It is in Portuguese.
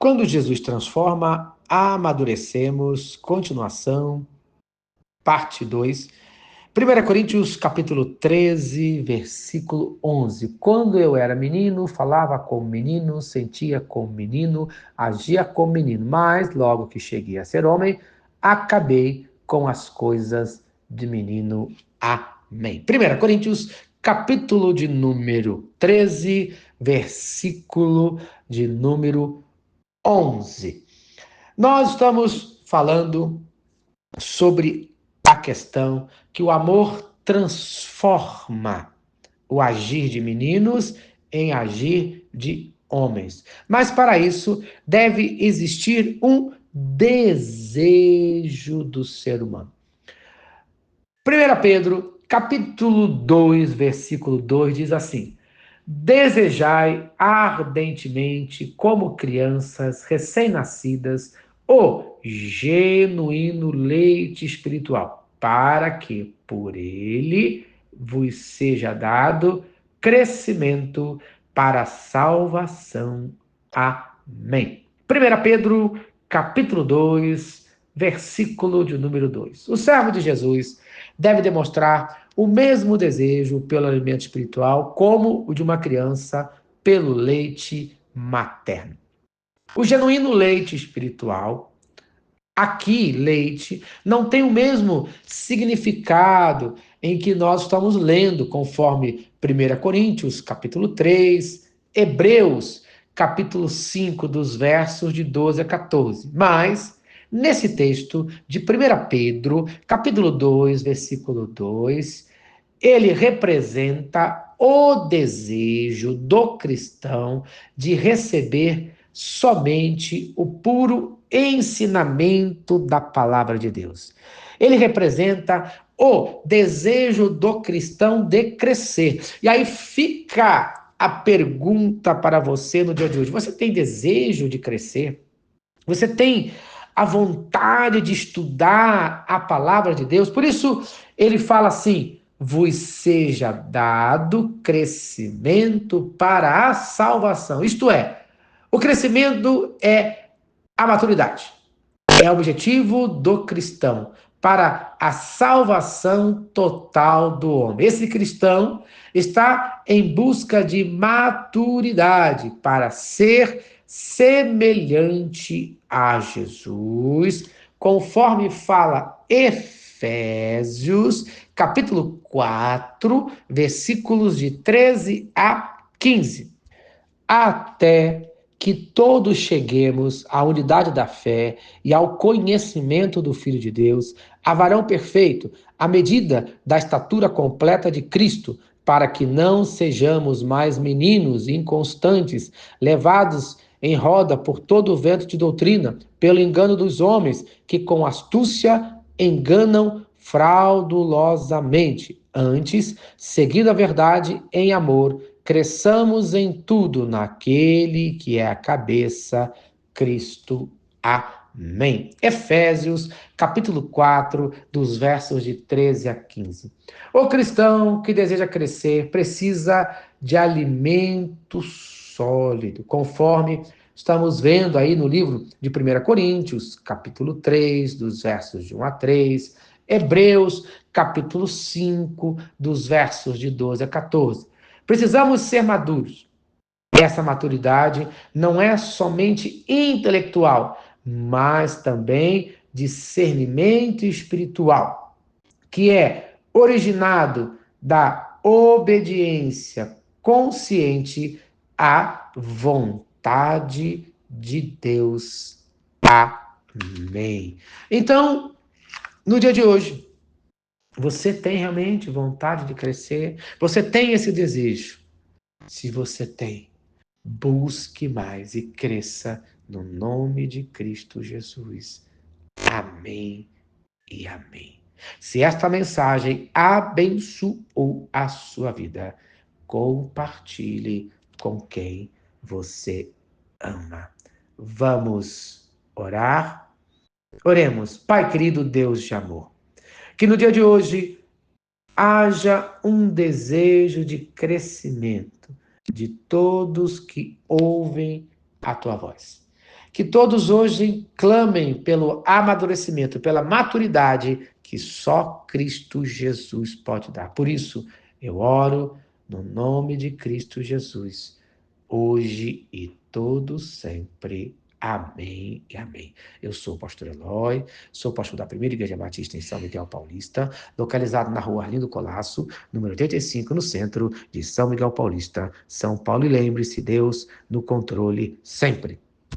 Quando Jesus transforma, amadurecemos. Continuação, parte 2. 1 Coríntios capítulo 13, versículo 11. Quando eu era menino, falava como menino, sentia como menino, agia como menino, mas logo que cheguei a ser homem, acabei com as coisas de menino. Amém. 1 Coríntios capítulo de número 13, versículo de número 11. Nós estamos falando sobre a questão que o amor transforma o agir de meninos em agir de homens. Mas para isso deve existir um desejo do ser humano. 1 Pedro, capítulo 2, versículo 2 diz assim: desejai ardentemente, como crianças recém-nascidas, o genuíno leite espiritual, para que por ele vos seja dado crescimento para a salvação. Amém. 1 Pedro, capítulo 2, versículo de número 2. O servo de Jesus deve demonstrar o mesmo desejo pelo alimento espiritual como o de uma criança pelo leite materno. O genuíno leite espiritual, aqui leite, não tem o mesmo significado em que nós estamos lendo, conforme 1 Coríntios, capítulo 3, Hebreus, capítulo 5, dos versos de 12 a 14. Mas, nesse texto de 1 Pedro, capítulo 2, versículo 2, ele representa o desejo do cristão de receber somente o puro ensinamento da palavra de Deus. Ele representa o desejo do cristão de crescer. E aí fica a pergunta para você no dia de hoje: você tem desejo de crescer? Você tem a vontade de estudar a palavra de Deus? Por isso ele fala assim: vos seja dado crescimento para a salvação. Isto é, o crescimento é a maturidade. É o objetivo do cristão para a salvação total do homem. Esse cristão está em busca de maturidade para ser semelhante a Jesus, conforme fala Efésios, capítulo 4, versículos de 13 a 15. Até que todos cheguemos à unidade da fé e ao conhecimento do Filho de Deus, a varão perfeito, à medida da estatura completa de Cristo, para que não sejamos mais meninos inconstantes, levados em roda por todo o vento de doutrina, pelo engano dos homens, que com astúcia enganam fraudulosamente. Antes, seguindo a verdade em amor, cresçamos em tudo naquele que é a cabeça, Cristo. Amém. Efésios, capítulo 4, dos versos de 13 a 15. O cristão que deseja crescer precisa de alimento sólido, conforme estamos vendo aí no livro de 1 Coríntios, capítulo 3, dos versos de 1 a 3, Hebreus, capítulo 5, dos versos de 12 a 14. Precisamos ser maduros. Essa maturidade não é somente intelectual, mas também discernimento espiritual, que é originado da obediência consciente à vontade de Deus. Amém. Então, no dia de hoje, você tem realmente vontade de crescer? Você tem esse desejo? Se você tem, busque mais e cresça no nome de Cristo Jesus. Amém e amém. Se esta mensagem abençoou a sua vida, compartilhe com quem você ama. Vamos orar? Oremos. Pai querido, Deus de amor, que no dia de hoje haja um desejo de crescimento de todos que ouvem a tua voz. Que todos hoje clamem pelo amadurecimento, pela maturidade que só Cristo Jesus pode dar. Por isso, eu oro no nome de Cristo Jesus, hoje e todo sempre. Amém e amém. Eu sou o pastor Eloy, sou pastor da Primeira Igreja Batista em São Miguel Paulista, localizado na rua Arlindo Colasso, número 85, no centro de São Miguel Paulista, São Paulo. E lembre-se, Deus no controle sempre.